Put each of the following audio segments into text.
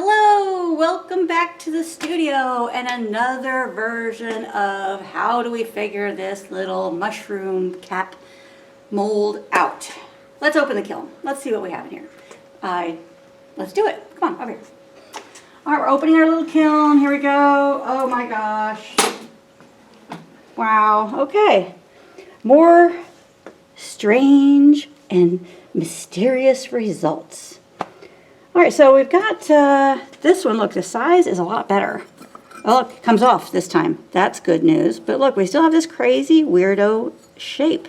Hello, welcome back to the studio and another version of how do we figure this little mushroom cap mold out. Let's open the kiln. Let's see what we have in here. Let's do it. Come on, over here. All right, we're opening our little kiln. Here we go. Oh my gosh. Wow, okay. More strange and mysterious results. All right, so we've got this one. Look, the size is a lot better. Oh, look, it comes off this time. That's good news. But look, we still have this crazy weirdo shape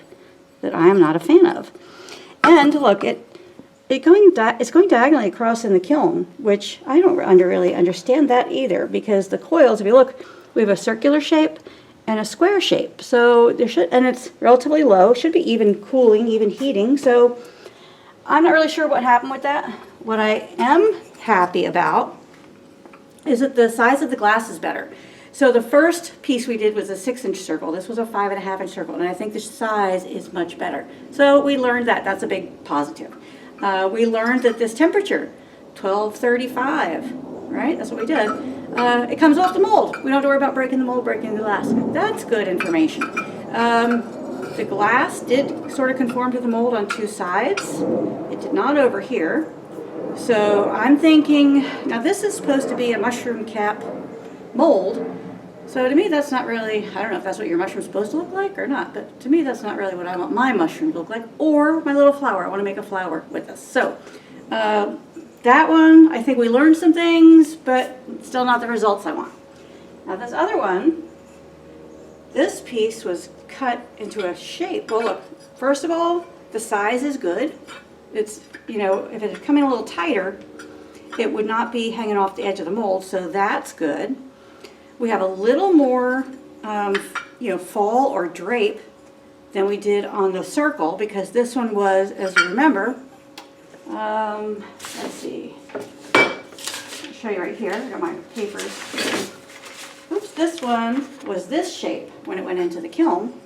that I am not a fan of. And look, it's going diagonally across in the kiln, which I don't really understand that either, because the coils, if you look, we have a circular shape and a square shape. So there should, and it's relatively low, should be even cooling, even heating. So I'm not really sure what happened with that. What I am happy about is that the size of the glass is better. So the first piece we did was a 6-inch circle. This was a 5.5-inch circle, and I think the size is much better. So we learned that. That's a big positive. We learned that this temperature, 1235, right? That's what we did. It comes off the mold. We don't have to worry about breaking the mold, breaking the glass. That's good information. The glass did sort of conform to the mold on two sides. It did not over here. So I'm thinking, now this is supposed to be a mushroom cap mold. So to me that's not really, I don't know if that's what your mushroom's supposed to look like or not, but to me that's not really what I want my mushroom to look like, or my little flower. I want to make a flower with this. So that one, I think we learned some things, but still not the results I want. Now this other one, this piece was cut into a shape. Well look, first of all, the size is good. It's, you know, if it had come in a little tighter, it would not be hanging off the edge of the mold, so that's good. We have a little more, fall or drape than we did on the circle, because this one was, as you remember, let's see, I'll show you right here, I got my papers. Oops, this one was this shape when it went into the kiln.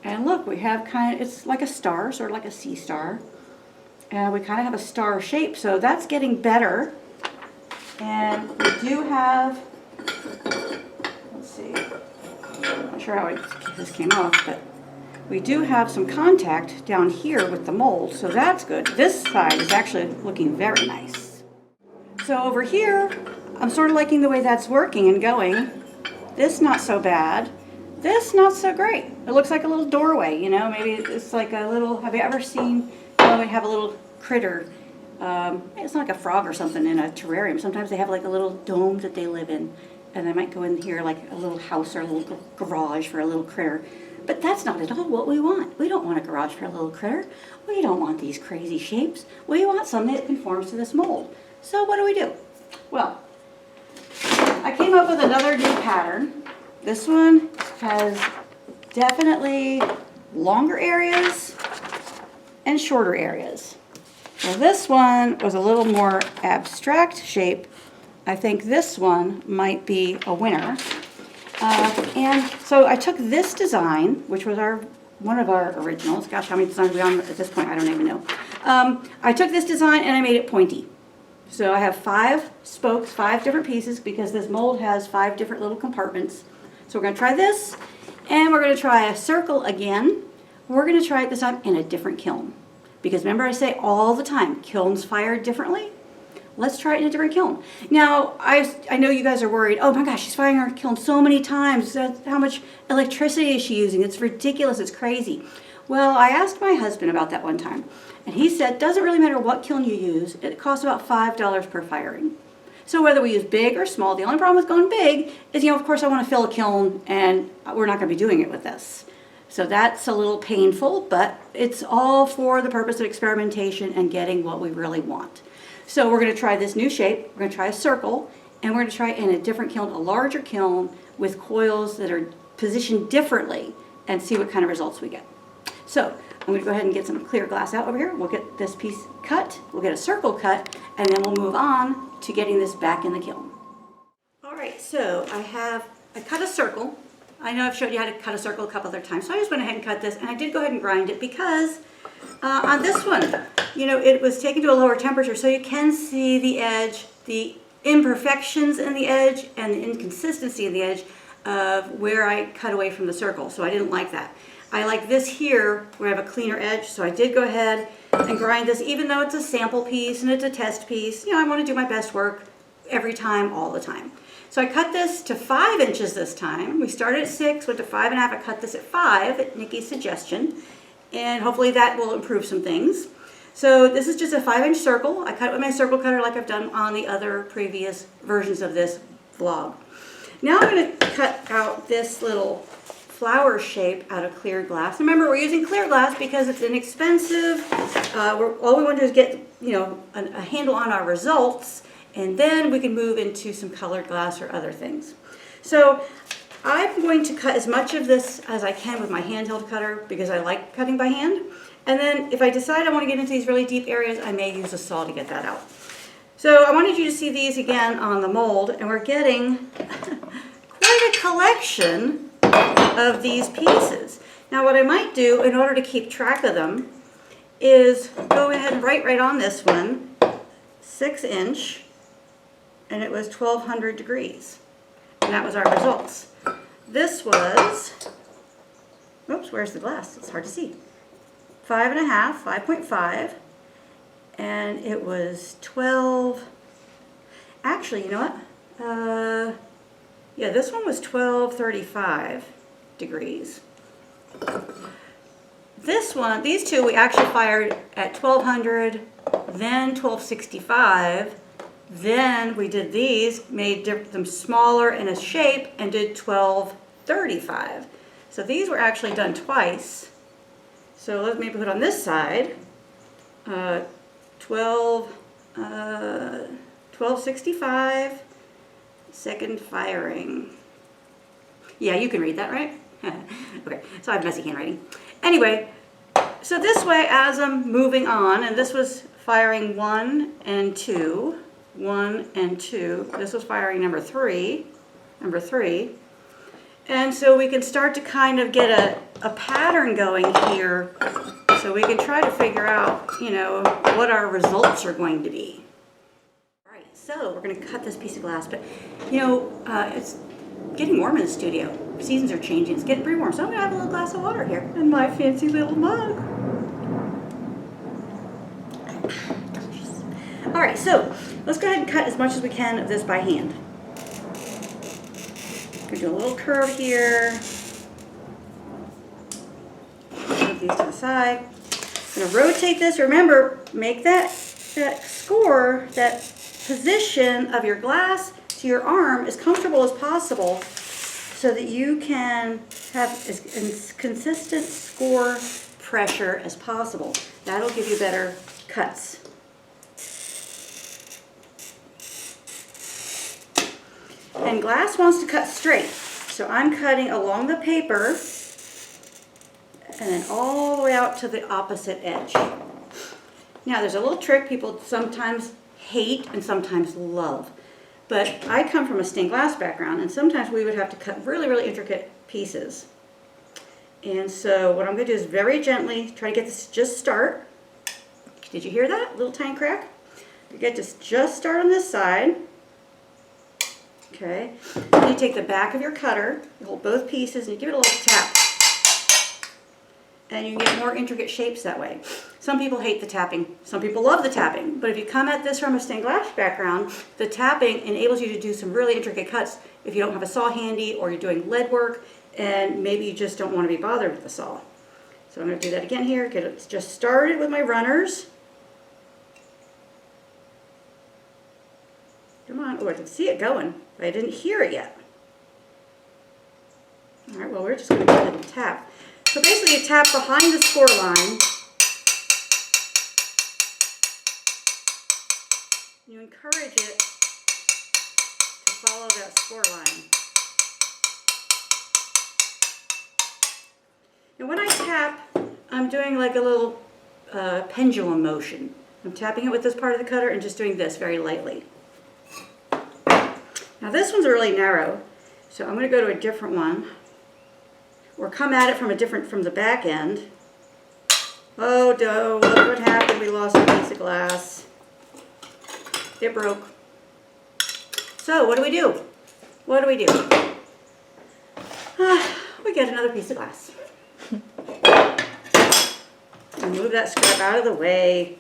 And look, we have it's like a star, sort of like a sea star. And we kind of have a star shape, so that's getting better. And we do have, let's see, I'm not sure how this came off, but we do have some contact down here with the mold, so that's good. This side is actually looking very nice. So over here, I'm sort of liking the way that's working and going. This not so bad. This not so great. It looks like a little doorway, you know, maybe it's like a little, have you ever seen, we have a little critter, it's not like a frog or something in a terrarium. Sometimes they have like a little dome that they live in, and they might go in here like a little house or a little garage for a little critter. But that's not at all what we want. We don't want a garage for a little critter. We don't want these crazy shapes. We want something that conforms to this mold. So what do? Well, I came up with another new pattern. This one has definitely longer areas and shorter areas. So this one was a little more abstract shape. I think this one might be a winner. And so I took this design, which was one of our originals. Gosh, how many designs are we on at this point? I don't even know. I took this design and I made it pointy. So I have 5 spokes, 5 different pieces, because this mold has 5 different little compartments. So we're going to try this, and we're going to try a circle again. We're going to try it this time in a different kiln. Because remember I say all the time, kilns fire differently. Let's try it in a different kiln. Now, I know you guys are worried, oh my gosh, she's firing our kiln so many times. How much electricity is she using? It's ridiculous, it's crazy. Well, I asked my husband about that one time, and he said, doesn't really matter what kiln you use, it costs about $5 per firing. So whether we use big or small, the only problem with going big is, of course I want to fill a kiln, and we're not going to be doing it with this. So that's a little painful, but it's all for the purpose of experimentation and getting what we really want. So we're going to try this new shape. We're going to try a circle, and we're going to try it in a different kiln, a larger kiln with coils that are positioned differently, and see what kind of results we get. So I'm going to go ahead and get some clear glass out over here. We'll get this piece cut, we'll get a circle cut, and then we'll move on to getting this back in the kiln. All right, so I cut a circle. I know I've showed you how to cut a circle a couple other times, so I just went ahead and cut this, and I did go ahead and grind it because on this one, it was taken to a lower temperature, so you can see the edge, the imperfections in the edge and the inconsistency in the edge of where I cut away from the circle. So I didn't like that. I like this here where I have a cleaner edge, so I did go ahead and grind this, even though it's a sample piece and it's a test piece. You know, I want to do my best work every time, all the time. So I cut this to 5 inches this time. We started at 6, went to 5.5. I cut this at 5 at Nikki's suggestion, and hopefully that will improve some things. So this is just a 5-inch circle. I cut it with my circle cutter like I've done on the other previous versions of this vlog. Now I'm going to cut out this little flower shape out of clear glass. Remember, we're using clear glass because it's inexpensive. All we want to do is get, you know, a handle on our results, and then we can move into some colored glass or other things. So I'm going to cut as much of this as I can with my handheld cutter because I like cutting by hand. And then if I decide I want to get into these really deep areas, I may use a saw to get that out. So I wanted you to see these again on the mold, and we're getting quite a collection of these pieces. Now what I might do in order to keep track of them is go ahead and write right on this one, 6-inch, and it was 1200 degrees. And that was our results. This was, oops, where's the glass? It's hard to see. 5.5, 5.5, and it was 12, actually, you know what? Yeah, this one was 1235 degrees. This one, these two, we actually fired at 1200, then 1265, then we did these, made them smaller in a shape, and did 1235. So these were actually done twice. So let me put on this side, 1265, second firing. Yeah, you can read that, right? Okay, so I have messy handwriting. Anyway, so this way as I'm moving on, and this was firing 1 and 2, 1 and 2. This was firing number 3. And so we can start to kind of get a pattern going here, so we can try to figure out, you know, what our results are going to be. All right, so we're going to cut this piece of glass, but you know, it's getting warm in the studio. Seasons are changing. It's getting pretty warm, so I'm going to have a little glass of water here in my fancy little mug. Delicious. All right, so let's go ahead and cut as much as we can of this by hand. I'm going to do a little curve here. Move these to the side. I'm going to rotate this. Remember, make that score, that position of your glass to your arm as comfortable as possible so that you can have as consistent score pressure as possible. That'll give you better cuts. And glass wants to cut straight, so I'm cutting along the paper and then all the way out to the opposite edge. Now there's a little trick people sometimes hate and sometimes love. But I come from a stained glass background, and sometimes we would have to cut really, really intricate pieces. And so what I'm going to do is very gently try to get this to just start. Did you hear that? Little tiny crack? You get this just start on this side. Okay. Then you take the back of your cutter, you hold both pieces, and you give it a little tap. And you can get more intricate shapes that way. Some people hate the tapping. Some people love the tapping. But if you come at this from a stained glass background, the tapping enables you to do some really intricate cuts if you don't have a saw handy or you're doing lead work and maybe you just don't want to be bothered with the saw. So I'm going to do that again here. Get it just started with my runners. Come on. Oh, I can see it going, but I didn't hear it yet. All right, well, we're just going to go ahead and tap. So basically you tap behind the score line. You encourage it to follow that score line. And when I tap, I'm doing like a little pendulum motion. I'm tapping it with this part of the cutter and just doing this very lightly. Now this one's really narrow, so I'm going to go to a different one. Or come at it from the back end. Oh no, look what happened. We lost a piece of glass. It broke. So what do we do? What do we do? We get another piece of glass. And move that scrap out of the way.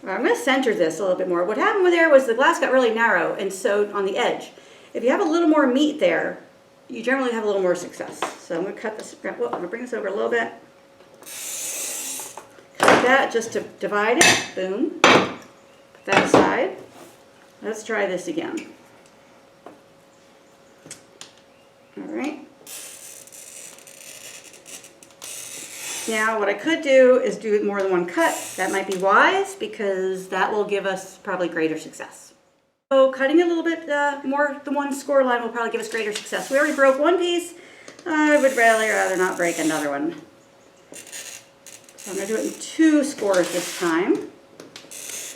I'm going to center this a little bit more. What happened there was the glass got really narrow, and so on the edge. If you have a little more meat there, you generally have a little more success. So I'm going to cut this scrap. Well, I'm going to bring this over a little bit. Cut that just to divide it. Boom. Put that aside. Let's try this again. All right. Now what I could do is do more than one cut. That might be wise because that will give us probably greater success. So cutting a little bit more than one score line will probably give us greater success. We already broke one piece. I would rather not break another one. So I'm going to do it in 2 scores this time.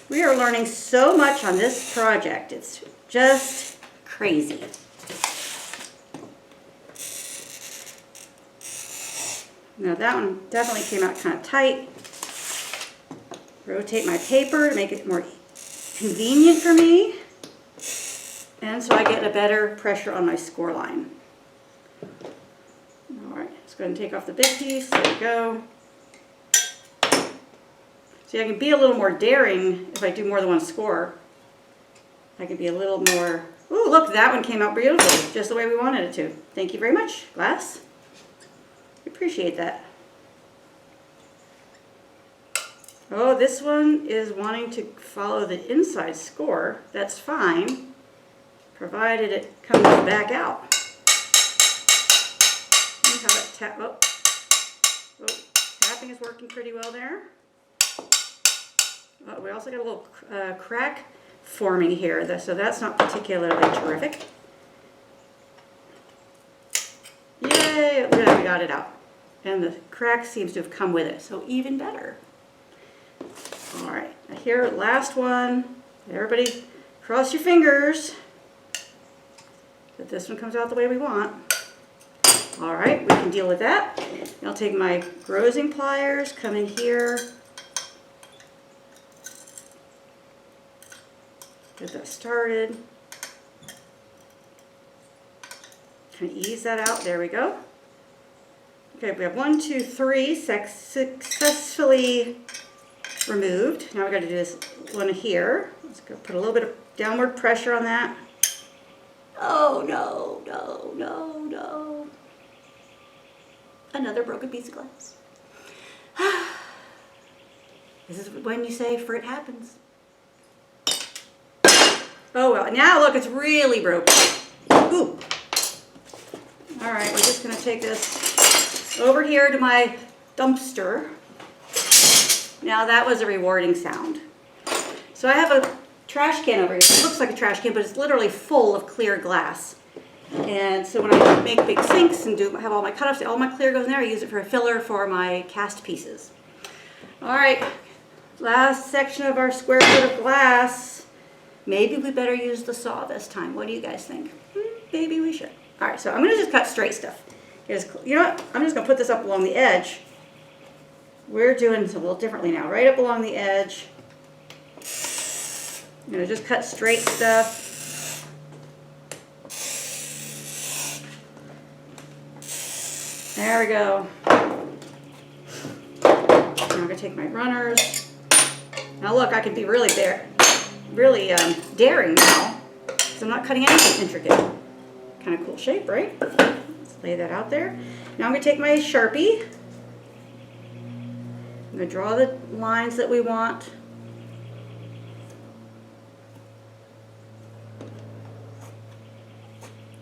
We are learning so much on this project. It's just crazy. Now that one definitely came out kind of tight. Rotate my paper to make it more convenient for me. And so I get a better pressure on my score line. All right, let's go ahead and take off the big piece. There we go. See, I can be a little more daring if I do more than one score. I can be a little more, ooh, look, that one came out beautifully, just the way we wanted it to. Thank you very much, glass. Appreciate that. Oh, this one is wanting to follow the inside score. That's fine, provided it comes back out. See how that tap, oh, tapping is working pretty well there. Oh, we also got a little crack forming here, so that's not particularly terrific. Yay, we got it out. And the crack seems to have come with it, so even better. All right, now here, last one. Everybody cross your fingers that this one comes out the way we want. All right, we can deal with that. I'll take my grozing pliers, come in here. Get that started. Kind of ease that out, there we go. Okay, we have 1, 2, 3 successfully removed. Now we got to do this one here. Let's go put a little bit of downward pressure on that. Oh no, no, no, no. Another broken piece of glass. This is when you say Frit happens. Oh well, now look, it's really broken. Ooh. All right, we're just going to take this over here to my dumpster. Now that was a rewarding sound. So I have a trash can over here. It looks like a trash can, but it's literally full of clear glass. And so when I make big sinks and have all my cutoffs, all my clear goes in there. I use it for a filler for my cast pieces. All right, last section of our square foot of glass. Maybe we better use the saw this time. What do you guys think? Maybe we should. All right, so I'm gonna just cut straight stuff. You know what? I'm just gonna put this up along the edge. We're doing this a little differently now. Right up along the edge. I'm gonna just cut straight stuff. There we go. Now I'm gonna take my runners. Now look, I can be really daring now, because I'm not cutting anything intricate. Kind of cool shape, right? Let's lay that out there. Now I'm going to take my Sharpie. I'm going to draw the lines that we want.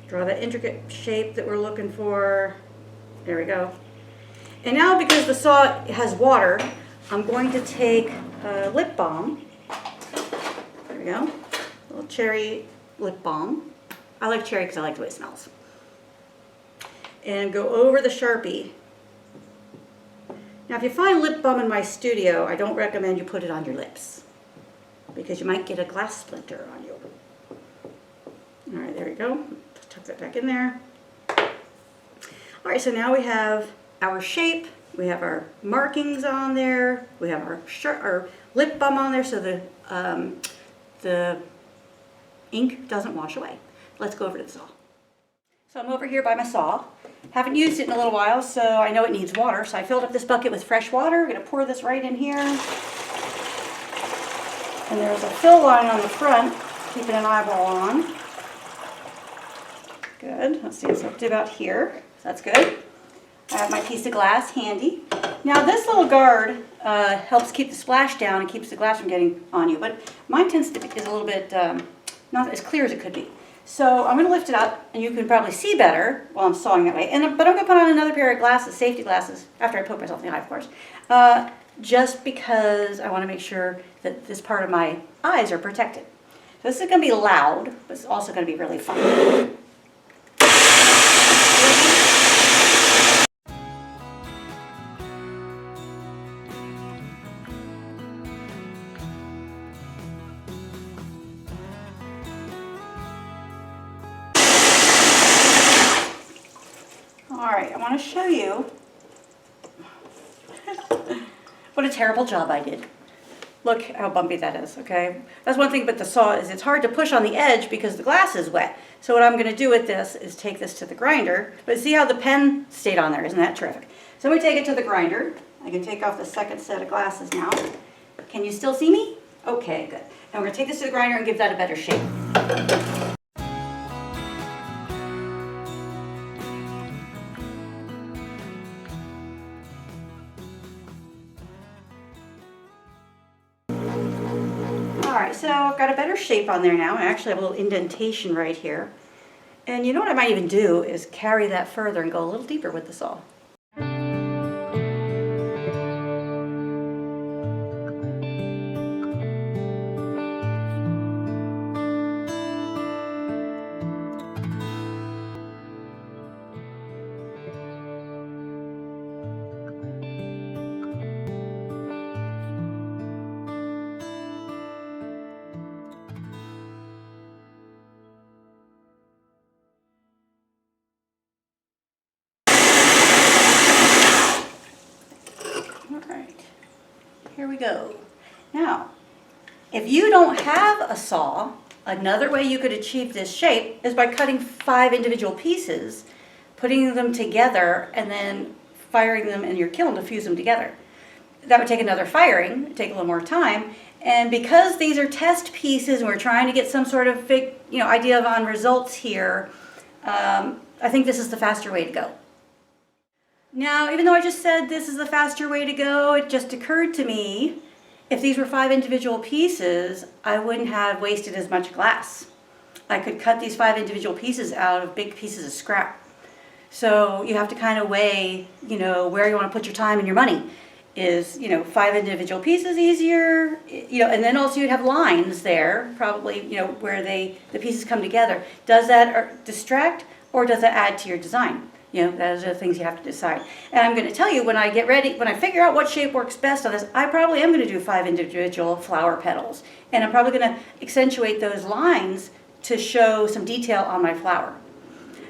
Draw that intricate shape that we're looking for. There we go. And now, because the saw has water, I'm going to take lip balm. There we go. A little cherry lip balm. I like cherry because I like the way it smells. And go over the Sharpie. Now if you find lip balm in my studio, I don't recommend you put it on your lips, because you might get a glass splinter on you. All right, there we go. Tuck that back in there. All right, so now we have our shape. We have our markings on there. We have our lip balm on there, so the ink doesn't wash away. Let's go over to the saw. So I'm over here by my saw. Haven't used it in a little while, so I know it needs water. So I filled up this bucket with fresh water. I'm going to pour this right in here. And there's a fill line on the front, keeping an eyeball on. Good. Let's see, it's up to about here. So that's good. I have my piece of glass handy. Now this little guard helps keep the splash down and keeps the glass from getting on you, but mine is a little bit not as clear as it could be. So I'm going to lift it up, and you can probably see better while I'm sawing that way. But I'm going to put on another pair of glasses, safety glasses, after I poke myself in the eye, of course, just because I want to make sure that this part of my eyes are protected. So this is going to be loud, but it's also going to be really fun. Alright, I want to show you what a terrible job I did. Look how bumpy that is, okay? That's one thing, but the saw is it's hard to push on the edge because the glass is wet. So what I'm going to do with this is take this to the grinder. But see how the pen stayed on there? Isn't that terrific? So I'm going to take it to the grinder. I can take off the second set of glasses now. Can you still see me? Okay, good. Now we're going to take this to the grinder and give that a better shape. Alright, so I've got a better shape on there now. I actually have a little indentation right here. And you know what I might even do is carry that further and go a little deeper with the saw. Here we go. Now, if you don't have a saw, another way you could achieve this shape is by cutting 5 individual pieces, putting them together, and then firing them in your kiln to fuse them together. That would take another firing, take a little more time, and because these are test pieces and we're trying to get some sort of big, idea on results here, I think this is the faster way to go. Now, even though I just said this is the faster way to go, it just occurred to me, if these were 5 individual pieces, I wouldn't have wasted as much glass. I could cut these 5 individual pieces out of big pieces of scrap. So you have to kind of weigh, where you want to put your time and your money. Is, 5 individual pieces easier, and then also you'd have lines there, probably, where the pieces come together. Does that distract or does that add to your design? Those are the things you have to decide. And I'm going to tell you, when I get ready, when I figure out what shape works best on this, I probably am going to do 5 individual flower petals. And I'm probably going to accentuate those lines to show some detail on my flower.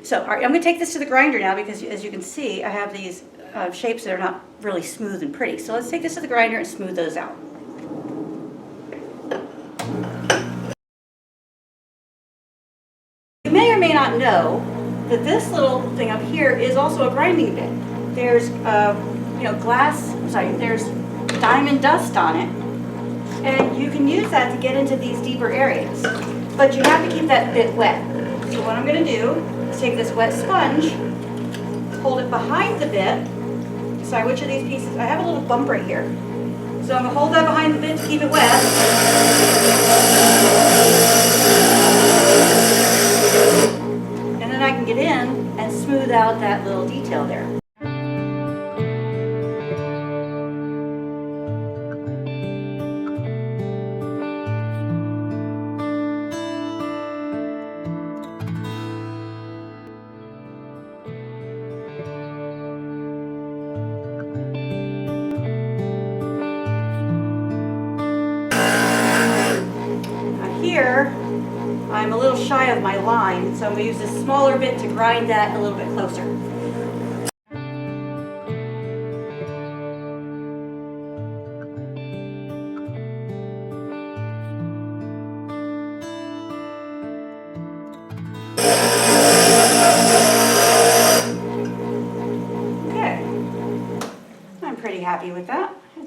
So, all right, I'm going to take this to the grinder now because, as you can see, I have these shapes that are not really smooth and pretty. So let's take this to the grinder and smooth those out. You may or may not know that this little thing up here is also a grinding bit. There's, there's diamond dust on it, and you can use that to get into these deeper areas. But you have to keep that bit wet. So what I'm going to do is take this wet sponge, hold it behind the bit, decide which of these pieces. I have a little bump right here. So I'm going to hold that behind the bit to keep it wet. And then I can get in and smooth out that little detail there. Here, I'm a little shy of my line, so I'm going to use this smaller bit to grind that a little bit closer.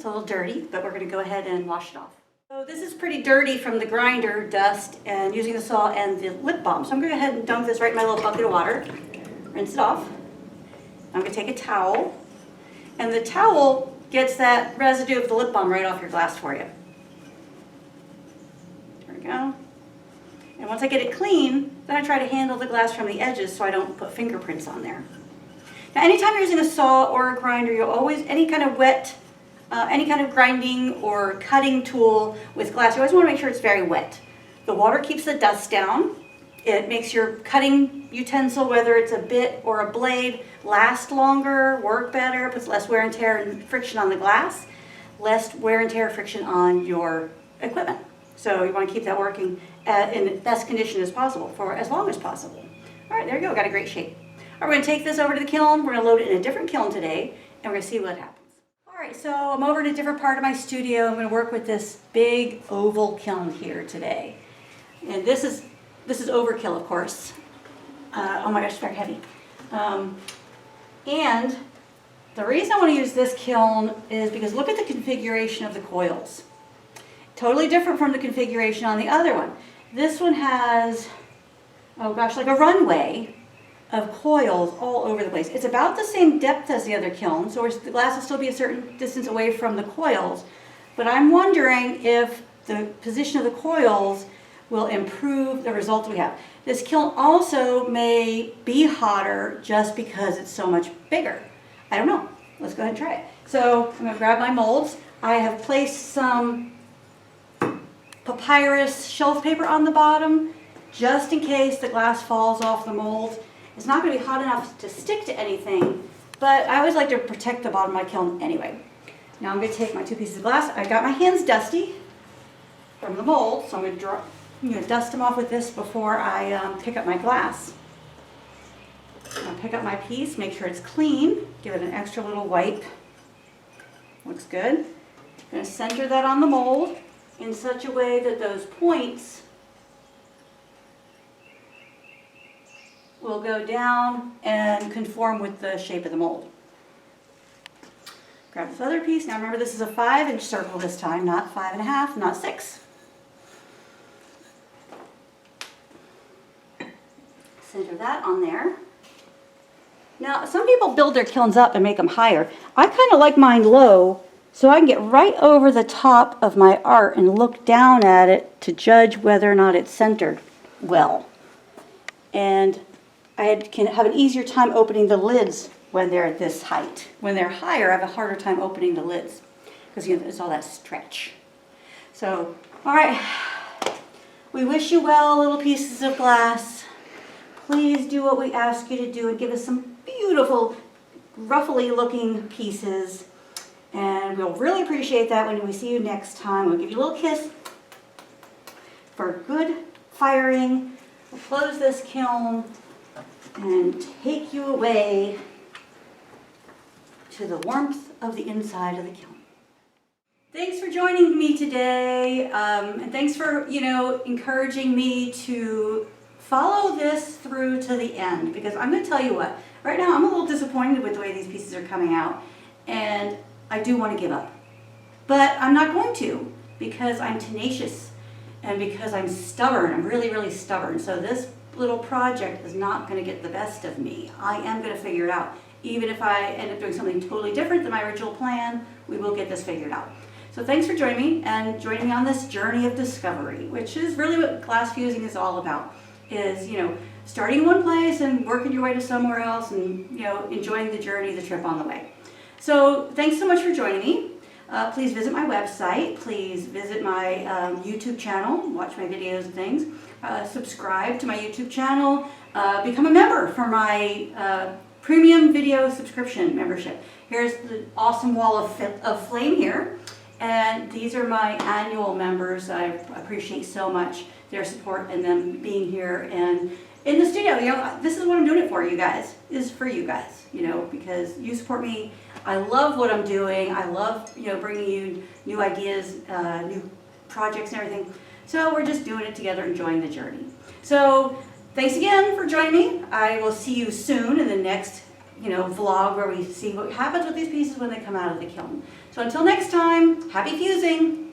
a little dirty, but we're going to go ahead and wash it off. So this is pretty dirty from the grinder dust and using the saw and the lip balm. So I'm going to go ahead and dunk this right in my little bucket of water, rinse it off. I'm going to take a towel, and the towel gets that residue of the lip balm right off your glass for you. There we go. And once I get it clean, then I try to handle the glass from the edges so I don't put fingerprints on there. Now anytime you're using a saw or a grinder, you'll always, any kind of wet, any kind of grinding or cutting tool with glass, you always want to make sure it's very wet. The water keeps the dust down. It makes your cutting utensil, whether it's a bit or a blade, last longer, work better, puts less wear and tear and friction on the glass, less wear and tear friction on your equipment. So you want to keep that working in the best condition as possible for as long as possible. All right, there you go, got a great shape. All right, we're going to take this over to the kiln. We're going to load it in a different kiln today, and we're going to see what happens. All right, so I'm over in a different part of my studio. I'm going to work with this big oval kiln here today. And this is overkill, of course. Oh my gosh, it's very heavy. And the reason I want to use this kiln is because look at the configuration of the coils. Totally different from the configuration on the other one. This one has, oh gosh, like a runway of coils all over the place. It's about the same depth as the other kiln, so the glass will still be a certain distance away from the coils. But I'm wondering if the position of the coils will improve the results we have. This kiln also may be hotter just because it's so much bigger. I don't know. Let's go ahead and try it. So I'm going to grab my molds. I have placed some papyrus shelf paper on the bottom just in case the glass falls off the mold. It's not going to be hot enough to stick to anything, but I always like to protect the bottom of my kiln anyway. Now I'm going to take my 2 pieces of glass. I got my hands dusty from the mold, so I'm going to dust them off with this before I pick up my glass. I'll pick up my piece, make sure it's clean, give it an extra little wipe. Looks good. I'm going to center that on the mold in such a way that those points will go down and conform with the shape of the mold. Grab this other piece. Now remember, this is a 5-inch circle this time, not 5.5, not 6. Center that on there. Now, some people build their kilns up and make them higher. I kind of like mine low, so I can get right over the top of my art and look down at it to judge whether or not it's centered well. And I can have an easier time opening the lids when they're at this height. When they're higher, I have a harder time opening the lids because it's all that stretch. So, all right, we wish you well, little pieces of glass. Please do what we ask you to do and give us some beautiful, ruffly looking pieces. And we'll really appreciate that when we see you next time. We'll give you a little kiss for good firing. We'll close this kiln and take you away to the warmth of the inside of the kiln. Thanks for joining me today, and thanks for, encouraging me to follow this through to the end, because I'm going to tell you what, right now I'm a little disappointed with the way these pieces are coming out, and I do want to give up. But I'm not going to, because I'm tenacious and because I'm stubborn. I'm really, really stubborn. So this little project is not going to get the best of me. I am going to figure it out. Even if I end up doing something totally different than my original plan, we will get this figured out. So thanks for joining me and joining me on this journey of discovery, which is really what glass fusing is all about. Is, starting in one place and working your way to somewhere else and, enjoying the journey, the trip on the way. So thanks so much for joining me. Please visit my website. Please visit my YouTube channel, watch my videos and things. Subscribe to my YouTube channel. Become a member for my premium video subscription membership. Here's the awesome wall of flame here. And these are my annual members. I appreciate so much their support and them being here and in the studio. This is what I'm doing it for, you guys. This is for you guys, because you support me. I love what I'm doing. I love, bringing you new ideas, new projects and everything. So we're just doing it together, enjoying the journey. So thanks again for joining me. I will see you soon in the next, vlog where we see what happens with these pieces when they come out of the kiln. So until next time, happy fusing!